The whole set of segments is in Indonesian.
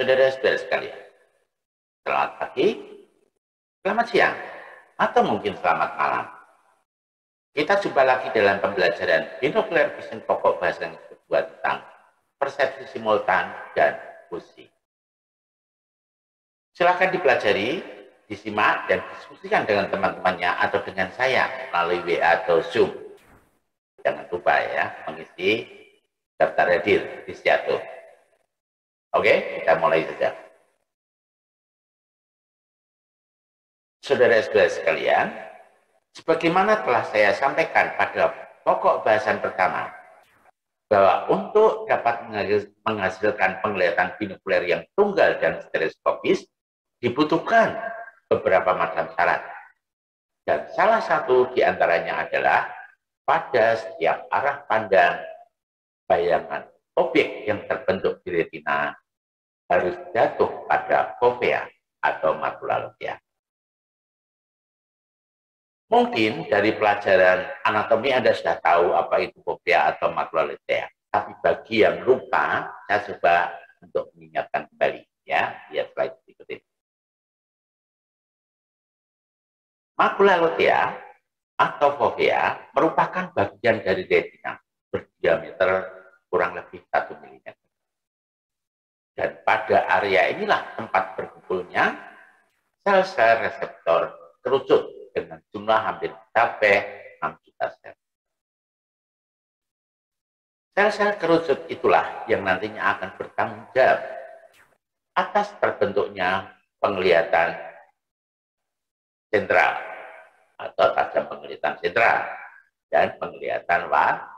Saudara-saudara sekalian, selamat pagi, selamat siang, atau mungkin selamat malam. Kita jumpa lagi dalam pembelajaran Binocular Vision pokok bahasa yang kedua tentang persepsi simultan dan fusi. Silakan dipelajari, disimak, dan diskusikan dengan teman-temannya atau dengan saya melalui WA atau Zoom. Jangan lupa ya, mengisi daftar hadir di situ. Oke, kita mulai saja. Saudara-saudara sekalian, sebagaimana telah saya sampaikan pada pokok bahasan pertama, bahwa untuk dapat menghasilkan penglihatan binokuler yang tunggal dan stereoskopis, dibutuhkan beberapa macam syarat. Dan salah satu diantaranya adalah pada setiap arah pandang, bayangan objek yang terbentuk di retina harus jatuh pada fovea atau makula lutea. Mungkin dari pelajaran anatomi Anda sudah tahu apa itu fovea atau makula lutea. Tapi bagi yang lupa, saya coba untuk mengingatkan kembali. Ya, lihat slide berikut ini. Makula lutea atau fovea merupakan bagian dari retina berdiameter kurang lebih 1 mm. Dan pada area inilah tempat berkumpulnya sel-sel reseptor kerucut dengan jumlah hampir mencapai 6 juta sel. Sel-sel kerucut itulah yang nantinya akan bertanggung jawab atas terbentuknya penglihatan sentral atau tajam penglihatan sentral dan penglihatan warna.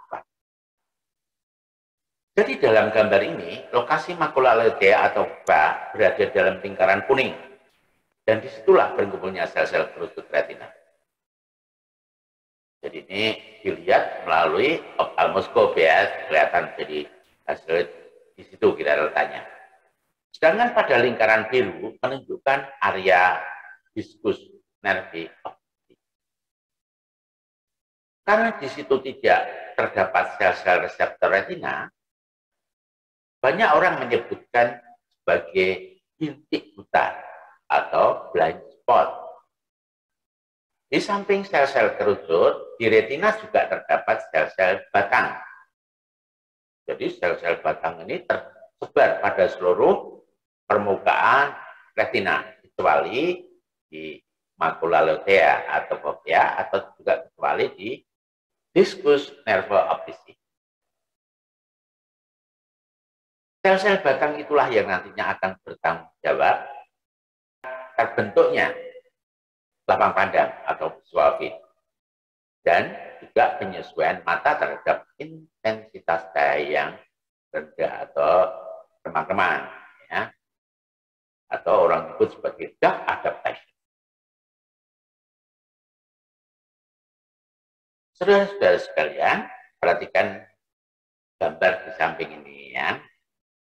Jadi dalam gambar ini, lokasi makula lutea atau fovea berada dalam lingkaran kuning. Dan disitulah berkumpulnya sel-sel kerucut retina. Jadi ini dilihat melalui ophthalmoskop ya, kelihatan jadi hasil di situ kita letaknya. Sedangkan pada lingkaran biru menunjukkan area diskus nervi optik. Karena di situ tidak terdapat sel-sel reseptor retina, banyak orang menyebutkan sebagai bintik buta atau blind spot. Di samping sel-sel kerucut, di retina juga terdapat sel-sel batang. Jadi sel-sel batang ini tersebar pada seluruh permukaan retina, kecuali di makula lutea atau fovea, atau juga kecuali di diskus nerve optici. Sel-sel batang itulah yang nantinya akan bertanggung jawab terbentuknya lapang pandang atau visual field dan juga penyesuaian mata terhadap intensitas cahaya yang rendah atau remang-remang, ya, atau orang sebut sebagai dark adaptation. Saudara-saudara sekalian, perhatikan gambar di samping ini ya.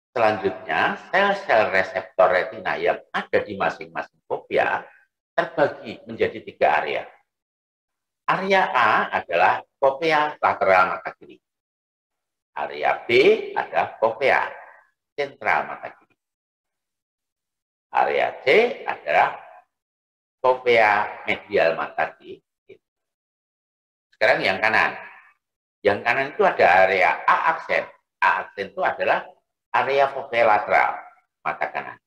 Selanjutnya, sel-sel reseptor retina yang ada di masing-masing fovea terbagi menjadi 3 area. Area A adalah fovea lateral mata kiri. Area B adalah fovea sentral mata kiri. Area C adalah fovea medial mata kiri. Sekarang yang kanan. Yang kanan itu ada area A aksen. A aksen itu adalah area fovea lateral mata kanan.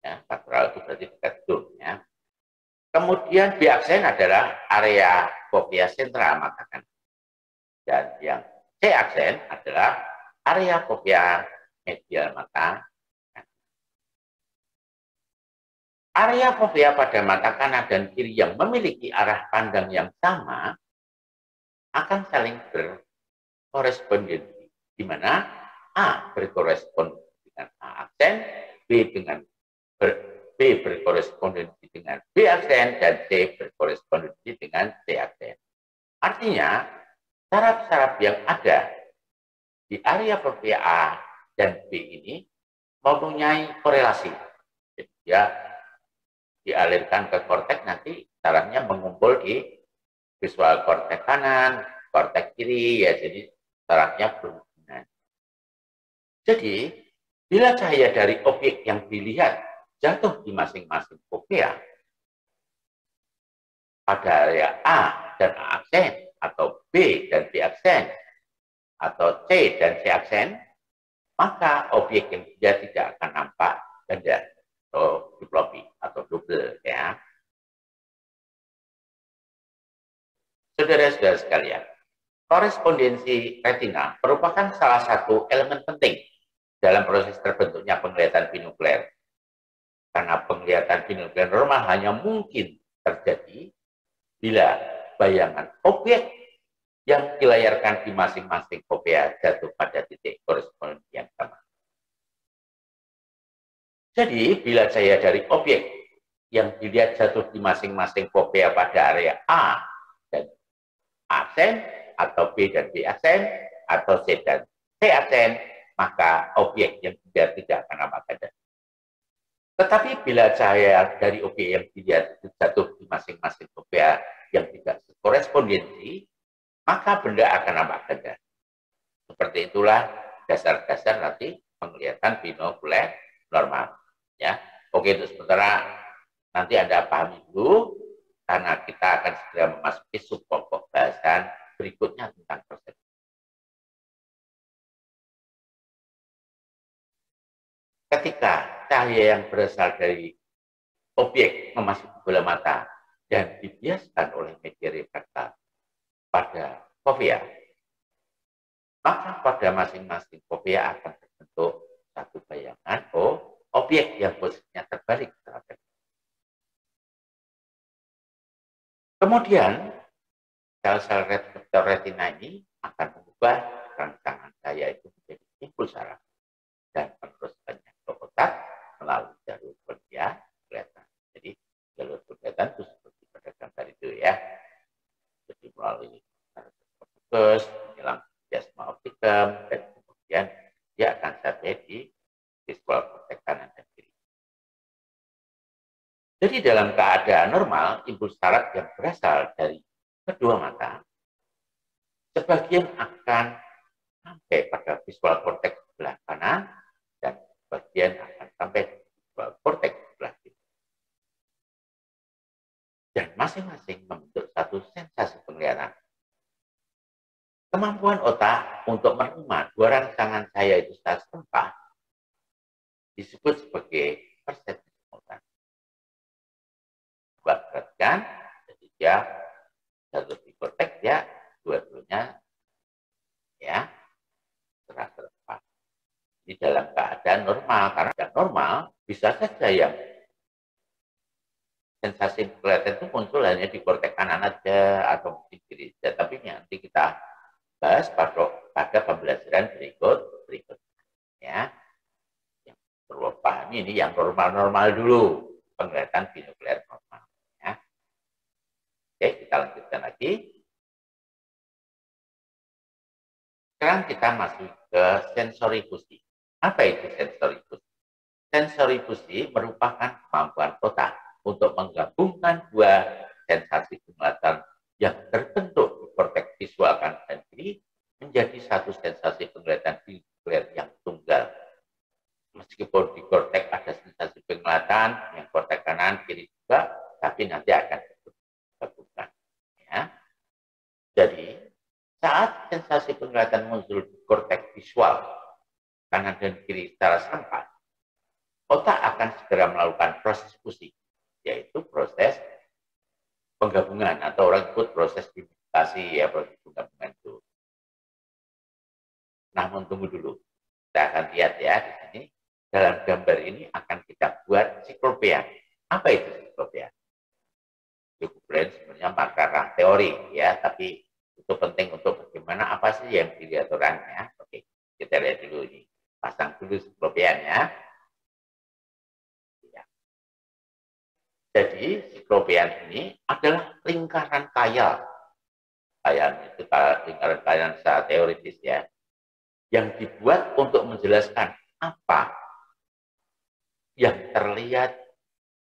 Ya, lateral itu berarti dekat hidung. Ya. Kemudian B aksen adalah area fovea sentral mata kanan. Dan yang C aksen adalah area fovea medial mata kanan. Area fovea pada mata kanan dan kiri yang memiliki arah pandang yang sama akan saling berkorespondensi, di mana A berkorespondensi dengan A aksen, B berkorespondensi dengan B aksen, dan C berkorespondensi dengan C aksen. Artinya, saraf-saraf yang ada di area fovea A dan B ini mempunyai korelasi. Jadi dia dialirkan ke korteks, nanti sarafnya mengumpul di visual korteks kanan, korteks kiri, ya, jadi sarafnya berhubungan. Jadi, Bila cahaya dari objek yang dilihat jatuh di masing-masing fovea pada area A dan A aksen, atau B dan B aksen, atau C dan C aksen, maka objek yang dilihat tidak akan nampak ganda atau diplopi atau double ya. Saudara-saudara sekalian, korespondensi retina merupakan salah satu elemen penting dalam proses terbentuknya penglihatan binuklear. Karena penglihatan binuklear normal hanya mungkin terjadi bila bayangan objek yang dilayarkan di masing-masing fovea jatuh pada titik korespondensi yang sama. Jadi, bila cahaya dari objek yang dilihat jatuh di masing-masing fovea pada area A dan aksen, atau B dan B aksen, atau C dan C aksen, maka objek yang dilihat tidak akan nampak ganda. Tetapi bila cahaya dari objek yang dilihat jatuh di masing-masing fovea yang tidak korespondensi, maka benda akan nampak ganda. Seperti itulah dasar-dasar nanti penglihatan binokuler normal. Ya, oke, untuk sementara nanti Anda pahami dulu, karena kita akan segera memasuki subpokok bahasan berikutnya tentang persepsi. Ketika cahaya yang berasal dari objek memasuki bola mata dan dibiaskan oleh media refraktor pada fovea, maka pada masing-masing fovea akan terbentuk satu bayangan objek yang posisinya terbalik terhadap. Kemudian sel-sel reseptor retina ini akan mengubah rangsangan cahaya itu menjadi impuls saraf dan meneruskannya ke otak melalui jalur kornea kelihatan. Jadi jalur kelihatan itu seperti pada gambar itu ya. Jadi melalui fokus, menjelang chiasma opticum, dan kemudian dia akan sampai di visual korteks kanan dan kiri. Jadi dalam keadaan normal, impuls saraf yang berasal dari kedua mata, sebagian akan sampai pada visual korteks sebelah kanan, dan sebagian akan sampai di visual korteks sebelah kiri. Dan masing-masing membentuk satu sensasi penglihatan. Kemampuan otak untuk menerima dua rangsangan cahaya itu secara setempat disebut sebagai persepsi simultan. Perhatikan, jadi dia satu di korteks ya, dua-duanya ya serah-serah. Di dalam keadaan normal, karena yang normal bisa saja yang sensasi penglihatan itu muncul hanya di korteks kanan aja atau di kiri saja. Tapi nanti kita bahas pada pembelajaran berikut ya. Yang perlu pahami ini yang normal-normal dulu, penglihatan binuklear normal. Oke, kita lanjutkan lagi. Sekarang kita masuk ke sensori fusi. Apa itu sensori fusi? Sensori fusi merupakan kemampuan otak untuk menggabungkan dua sensasi penglihatan yang terbentuk di korteks visual kanan dan kiri menjadi satu sensasi penglihatan binuklear yang tunggal. Meskipun di korteks ada sensasi penglihatan yang korteks kanan kiri juga, tapi nanti akan digabungkan. Ya. Jadi saat sensasi penglihatan muncul di korteks visual kanan dan kiri secara serentak, otak akan segera melakukan proses fusi, yaitu proses penggabungan atau orang sebut proses imitasi ya, proses penggabungan itu. Namun tunggu dulu, kita akan lihat ya di sini dalam gambar ini akan kita buat siklopea. Apa itu siklopea? Siklopea sebenarnya marker teori ya, tapi itu penting untuk bagaimana apa sih yang dilihat orangnya. Oke, kita lihat dulu ini, pasang dulu siklopeannya. Ya. Jadi siklopean ini adalah lingkaran khayal. Khayal itu lingkaran khayal secara teoritis ya, yang dibuat untuk menjelaskan apa yang terlihat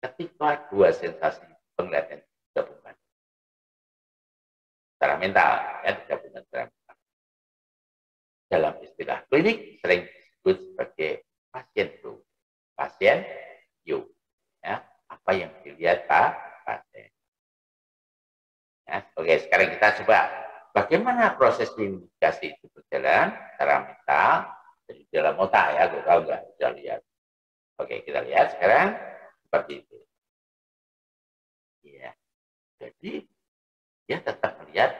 ketika dua sensasi penglihatan digabungkan secara mental, ya, digabungkan secara mental. Dalam istilah klinik sering disebut sebagai pasien flu, pasien flu. Ya, apa yang dilihat Pak pasien. Ya, oke, sekarang kita coba bagaimana proses investigasi itu berjalan secara mental dari dalam otak ya, gue tahu nggak bisa lihat. Oke, kita lihat sekarang seperti itu. Ya, jadi dia tetap melihat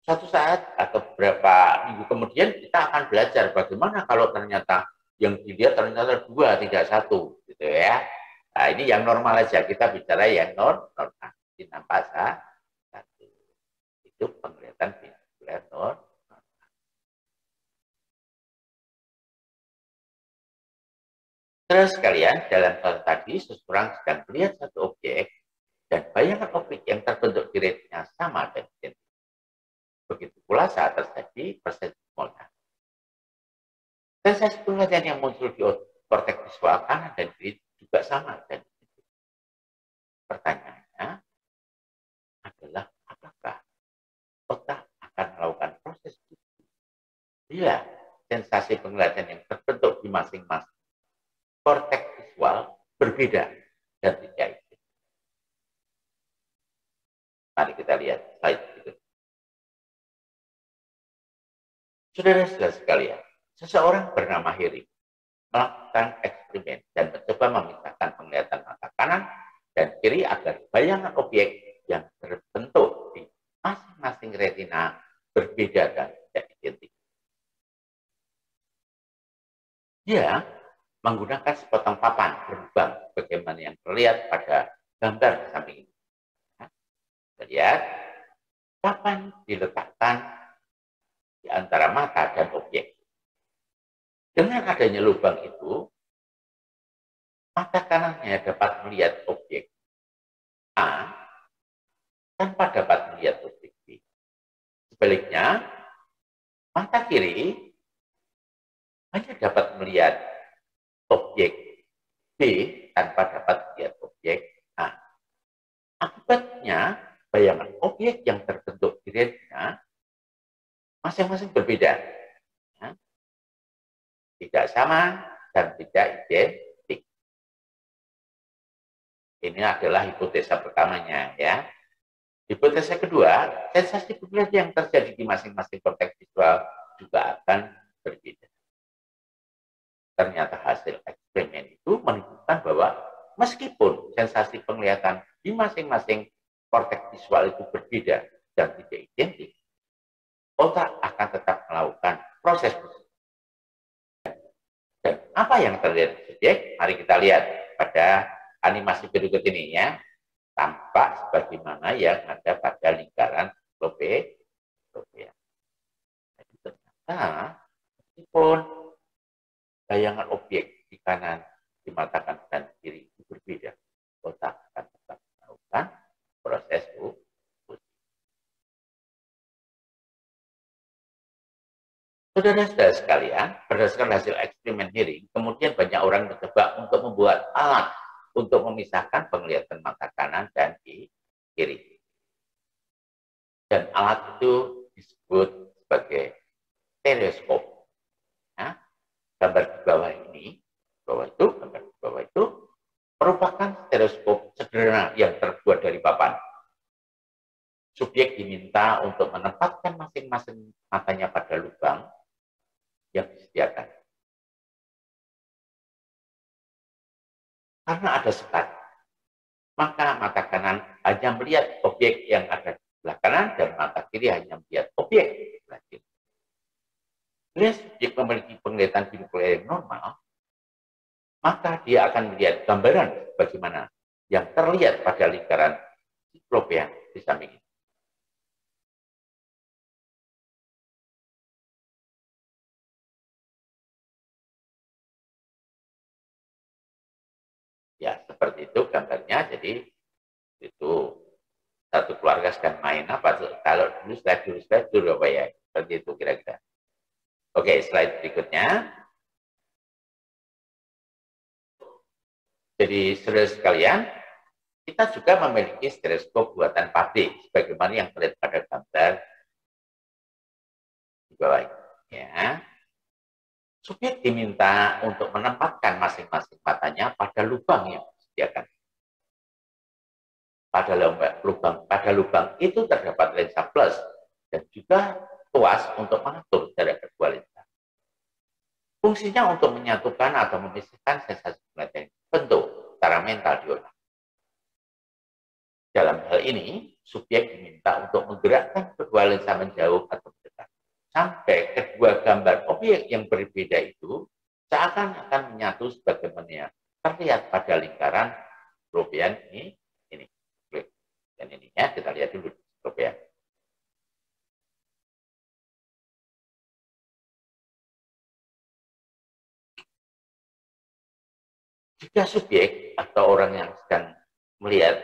suatu saat atau beberapa minggu kemudian kita akan belajar bagaimana kalau ternyata yang dilihat ternyata 2, tidak 1, gitu ya. Nah, ini yang normal aja, kita bicara yang normal. Nampak satu. Itu penglihatan binokular normal. Terus kalian dalam contoh tadi seseorang sedang melihat satu objek dan bayangan objek yang terbentuk di retina sama dan identik. Begitu pula saat terjadi persepsi modal. Sensasi penglihatan yang muncul di korteks visual kanan dan kiri juga sama dan identik. Pertanyaannya adalah apakah otak akan melakukan proses itu bila sensasi penglihatan yang terbentuk di masing-masing korteks visual berbeda dan tidak identik. Mari kita lihat slide berikut. Saudara-saudara sekalian, seseorang bernama Harry melakukan eksperimen dan mencoba memisahkan penglihatan mata kanan dan kiri agar bayangan objek yang terbentuk di masing-masing retina berbeda dan tidak identik. Dia menggunakan sepotong papan berlubang bagaimana yang terlihat pada gambar di samping ini. Kita lihat, papan diletakkan di antara mata dan objek. Dengan adanya lubang itu, mata kanannya dapat melihat objek A tanpa dapat melihat objek B. Sebaliknya, mata kiri hanya dapat melihat objek B tanpa dapat melihat objek A. Akibatnya, bayangan objek yang terbentuk di retina masing-masing berbeda. Ya. Tidak sama dan tidak identik. Ini adalah hipotesa pertamanya ya. Hipotesa kedua, sensasi penglihatan yang terjadi di masing-masing korteks visual juga akan berbeda. Ternyata hasil eksperimen itu menunjukkan bahwa meskipun sensasi penglihatan di masing-masing korteks visual itu berbeda dan tidak identik, otak akan tetap melakukan proses. Dan apa yang terjadi di subjek? Mari kita lihat pada animasi berikut ini ya. Tampak sebagaimana yang ada pada lingkaran lobea. Jadi ternyata meskipun bayangan objek di kanan, di mata kanan dan kiri itu berbeda, otak akan tetap melakukan proses Saudara-saudara sekalian, berdasarkan hasil eksperimen Hearing, kemudian banyak orang mencoba untuk membuat alat untuk memisahkan penglihatan mata kanan dan kiri. Dan alat itu disebut sebagai stereoskop. Nah, gambar di bawah ini, gambar di bawah itu merupakan stereoskop sederhana yang terbuat dari papan. Subjek diminta untuk menempatkan masing-masing matanya pada lubang yang disediakan. Karena ada sekat, maka mata kanan hanya melihat objek yang ada di sebelah kanan dan mata kiri hanya melihat objek di sebelah kiri. Bila subjek memiliki penglihatan binokular yang normal, maka dia akan melihat gambaran bagaimana yang terlihat pada lingkaran siklopea di samping ini. Ya, seperti itu gambarnya. Jadi itu satu keluarga sedang main apa? Kalau dulu slide dulu apa ya? Seperti itu kira-kira. Oke, slide berikutnya. Jadi saudara sekalian, kita juga memiliki stereoskop buatan pabrik, sebagaimana yang terlihat pada gambar di bawah ini. Ya. Subjek diminta untuk menempatkan masing-masing matanya pada lubang yang disediakan. Pada lubang itu terdapat lensa plus dan juga tuas untuk mengatur jarak kedua lensa. Fungsinya untuk menyatukan atau memisahkan sensasi penglihatan bentuk secara mental di otak. Dalam hal ini, subjek diminta untuk menggerakkan kedua lensa menjauh atau mendekat sampai kedua gambar objek yang berbeda itu seakan-akan menyatu sebagaimana terlihat pada lingkaran European ini. Dan ininya kita lihat dulu European. Jika subjek atau orang yang sedang melihat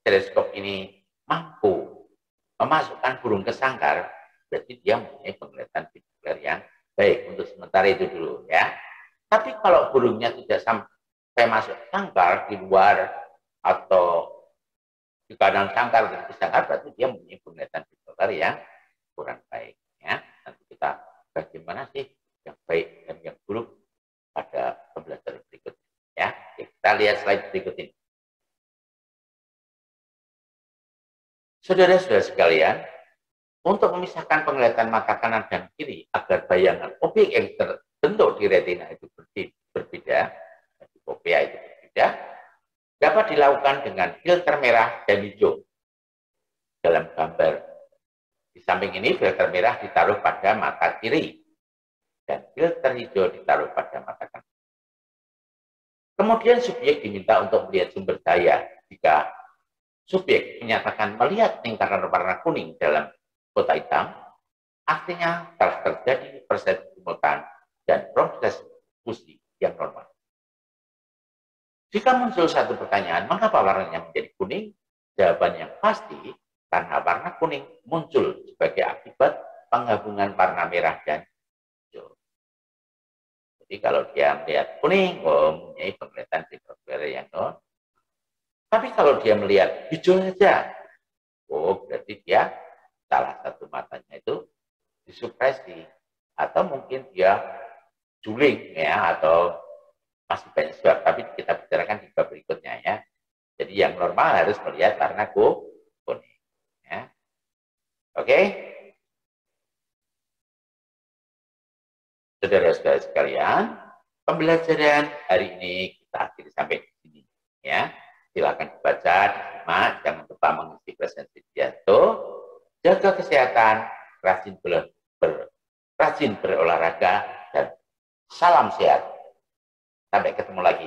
teleskop ini mampu memasukkan burung ke sangkar, berarti dia mempunyai penglihatan binokular yang baik. Untuk sementara itu dulu ya. Tapi kalau burungnya tidak sampai masuk sangkar di luar atau di kanan sangkar dan di sangkar, berarti dia mempunyai penglihatan binokular yang kurang baik ya. Nanti kita bagaimana sih yang baik dan yang buruk pada pembelajaran berikutnya ya. Kita lihat slide berikut ini. Saudara-saudara sekalian, untuk memisahkan penglihatan mata kanan dan kiri agar bayangan objek yang terbentuk di retina itu berbeda, fovea itu berbeda, dapat dilakukan dengan filter merah dan hijau. Dalam gambar di samping ini, filter merah ditaruh pada mata kiri dan filter hijau ditaruh pada mata kanan. Kemudian subjek diminta untuk melihat sumber daya. Jika subjek menyatakan melihat lingkaran warna kuning dalam kotak hitam, artinya telah terjadi persepsi simultan dan proses fusi yang normal. Jika muncul satu pertanyaan, mengapa warnanya menjadi kuning? Jawaban yang pasti, karena warna kuning muncul sebagai akibat penggabungan warna merah dan hijau. Jadi kalau dia melihat kuning, mempunyai penglihatan binokular yang normal. Tapi kalau dia melihat hijau saja, berarti dia salah satu matanya itu disupresi, atau mungkin dia juling ya, atau masih banyak sebab, tapi kita bicarakan di bab berikutnya ya. Jadi yang normal harus melihat warna kuning ya. Oke, saudara-saudara sekalian, pembelajaran hari ini kita akhiri sampai di sini ya. Silakan dibaca, disimak, jangan lupa mengisi presensi pidato, jaga kesehatan, rajin berolahraga, dan salam sehat. Sampai ketemu lagi.